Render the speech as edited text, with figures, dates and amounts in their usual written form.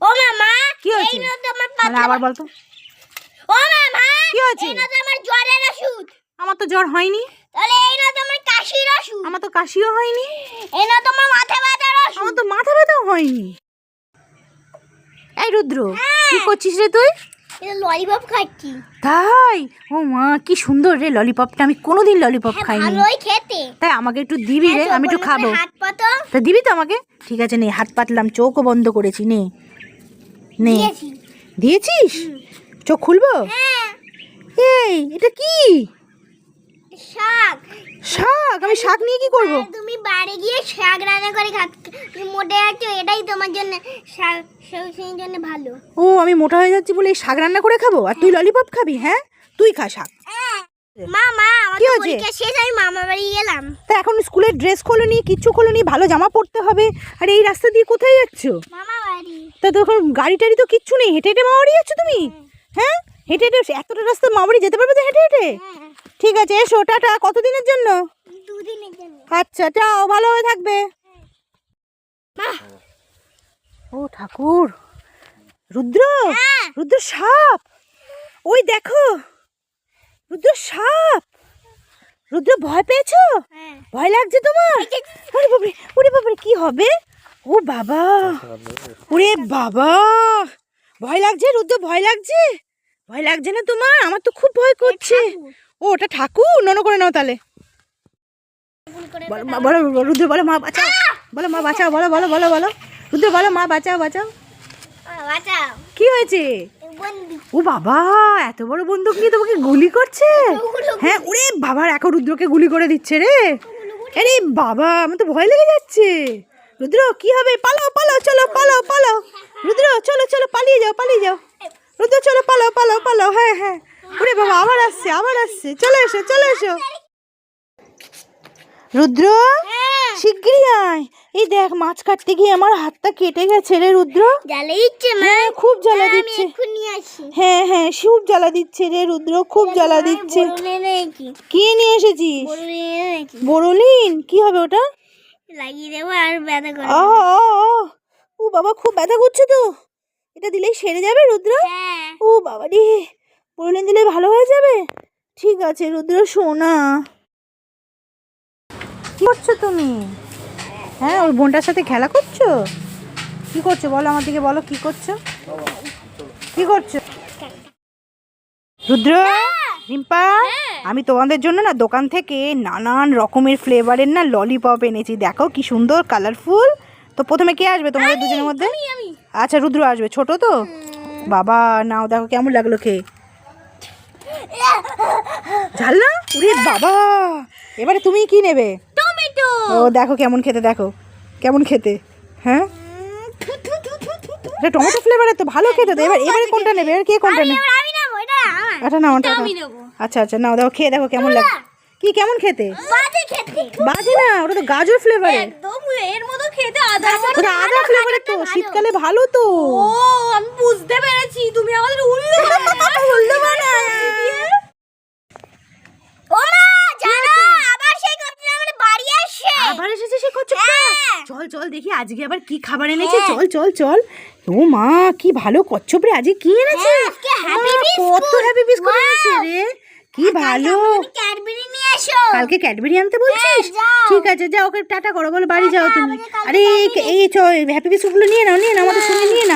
ও মামা কি হয়েছে? আবার বল তো। ও মামা কি হয়েছে? এই না তো আমার জ্বরের ওষুধ। আমার তো জ্বর হয়নি। তাহলে এই না তো আমার কাশির ওষুধ। আমার তো কাশিও হয়নি। এই না তো আমার মাথা ব্যথার ওষুধ। আমার তো মাথা ব্যথাও হয়নি। এই রুদ্র, কি করছিস রে তুই? এটা ললিপপ খাচ্ছি। তাই? ও মা, কি সুন্দর রে ললিপপটা। আমি কোনোদিন ললিপপ খাইনি। ভালোই খেতে। তাই আমাকে একটু দিবি রে, আমি একটু খাবো। হাত পাতো। তা দিবি তো আমাকে? ঠিক আছে, নে, হাত পাতলাম, চোখও বন্ধ করেছি, নে নে। দিয়েছি। দিয়েছিস? চোখ খুলবো? হ্যাঁ। এই, এটা কি? শাক। শাক? আমি শাক নিয়ে কি করব? তুমি বাড়ি গিয়ে শাক রান্না করে তুমি মোটে আছো, এটাই তোমার জন্য শাক সেই জন্য ভালো। ও, আমি মোটা হয়ে যাচ্ছি বলে এই শাক রান্না করে খাবো, আর তুই ললিপপ খাবি? হ্যাঁ, তুই খা শাক। মামা আমার কি তো হয়েছে? পরীক্ষা শেষ, আমি মামা বাড়ি গেলাম। তা এখন স্কুলের ড্রেস খোলোনি, কিচ্ছু খোলোনি, ভালো জামা পরতে হবে। আর এই রাস্তা দিয়ে কোথায় যাচ্ছ? মামা বাড়ি। তা তখন গাড়ি টাড়ি তো কিচ্ছু নেই, হেঁটে হেঁটে মামাবাড়ি যাচ্ছ তুমি? হ্যাঁ, হেঁটে হেঁটে এতটা রাস্তা মামাবাড়ি যেতে পারবে তো হেঁটে হেঁটে? ঠিক আছে, এসো, টাটা। কতদিনের জন্য? 2 দিনের জন্য। আচ্ছা, যাও, ভালোভাবে থাকবে। ও ঠাকুর, রুদ্র, রুদ্র সাপ, ওই দেখো, রুদ্র সাপ। রুদ্র, ভয় পেয়েছো? ভয় লাগছে তোমার? ওরে বাবারে, ওরে বাবারে, কি হবে? ও বাবা, ওরে বাবা, ভয় লাগছে রুদ্র, ভয় লাগছে? ভয় লাগছে না তোমার? আমার তো খুব ভয় করছে। ও, ওটা ঠাকুর, নন করে নাও তাহলে। বলো রুদ্র, বলো মা বাঁচাও, বলো মা বাঁচাও, বলো বলো বলো বলো রুদ্র, বলো মা বাঁচাও বাঁচাও। বাঁচাও। কি হয়েছে? ও বাবা, এত বড় বন্দুক নিয়ে তোমাকে গুলি করছে? হ্যাঁ, ওরে বাবা, এখন রুদ্রকে গুলি করে দিচ্ছে রে। আরে বাবা, আমার তো ভয় লেগে যাচ্ছে। রুদ্র, কি হবে? পালাও পালাও, চলো পালাও পালাও। রুদ্র, চলো চলো, পালিয়ে যাও পালিয়ে যাও। রুদ্র, চলো পালাও পালাও পালাও। হ্যাঁ হ্যাঁ, ওরে বাবা, আবার আসছে আবার আসছে। চলে এসো চলে এসো। রুদ্র, শিগগিরই আয়। এই দেখ, মাছ কাটতে গিয়ে আমার হাতটা কেটে গেছে রে রুদ্র। জ্বালা দিচ্ছে মা। হ্যাঁ, খুব জ্বালা দিচ্ছে। আমি এক্ষুনি আসি। হ্যাঁ হ্যাঁ, খুব জ্বালা দিচ্ছে রে রুদ্র, খুব জ্বালা দিচ্ছে। কি নিয়ে এসেছিস? বোরোলিন? কি হবে ওটা? লাগিয়ে দেবো আর ব্যথা করে। ও বাবা, খুব ব্যথা করছে তো। এটা দিলেই সেরে যাবে রুদ্র? হ্যাঁ। ও বাবা রে, বোরোলিন দিলে ভালো হয়ে যাবে? ঠিক আছে রুদ্র, সোনা। কি করছো তুমি? হ্যাঁ, ওই বোনটার সাথে খেলা করছো? কি করছো বলো, আমার দিকে বলো, কি করছো? কি করছো? রুদ্র, রিম্পা, আমি তোমাদের জন্য না দোকান থেকে নানান রকমের ফ্লেভারের না ললিপপ এনেছি। দেখো কি সুন্দর, কালারফুল। তো প্রথমে কে আসবে তোমাদের দুজনের মধ্যে? আচ্ছা, রুদ্র আসবে, ছোট তো। বাবা, নাও, দেখো কেমন লাগলো খেয়ে। ঝাল না? উরে বাবা, এবারে তুমি কি নেবে? টমেটো। ও দেখো কেমন খেতে, দেখো কেমন খেতে। হ্যাঁ, এটা টমেটো ফ্লেভারের তো, ভালো খেতে তো। এবারে কোনটা নেবে? এবার কে কোনটা নেবে? আমি নেবো এটা আমার। আচ্ছা নাও, ওটা আচ্ছা আচ্ছা, নাও, দেখো খেয়ে দেখো কেমন লাগে। কি কেমন খেতে? বাজে খেতে। বাজে না, ওটা তো গাজর ফ্লেভারের। একদম এর মতো খেতে আদা ওটা আদা ফ্লেভারের তো, শীতকালে ভালো তো। ও, আমি বুঝতে পেরেছি, তুমি আমাদের উল্লু উল্লু বানায়। ও মা, জানো আবার সেই কচ্ছপ আমাদের বাড়ি আসছে। আবার এসেছে সে কচ্ছপটা? চল চল দেখি আজকে আবার কি খাবার এনেছে। চল চল চল। ও মা, কি ভালো কচ্ছপ রে, আজকে কি এনেছে? কত হ্যাপি বিস্কুট এনেছে রে, কি ভালো। ক্যাডবেরি নিয়ে এসো। কালকে ক্যাডবেরি আনতে বলছিস? যাও। ঠিক আছে, যাও, ওকে টাটা করো, বলো বাড়ি যাও তুমি। আরে এই হ্যাপি বিস্কুটগুলো নিয়ে নাও, নিয়ে নাও, আমাদের সঙ্গে নিয়ে নাও।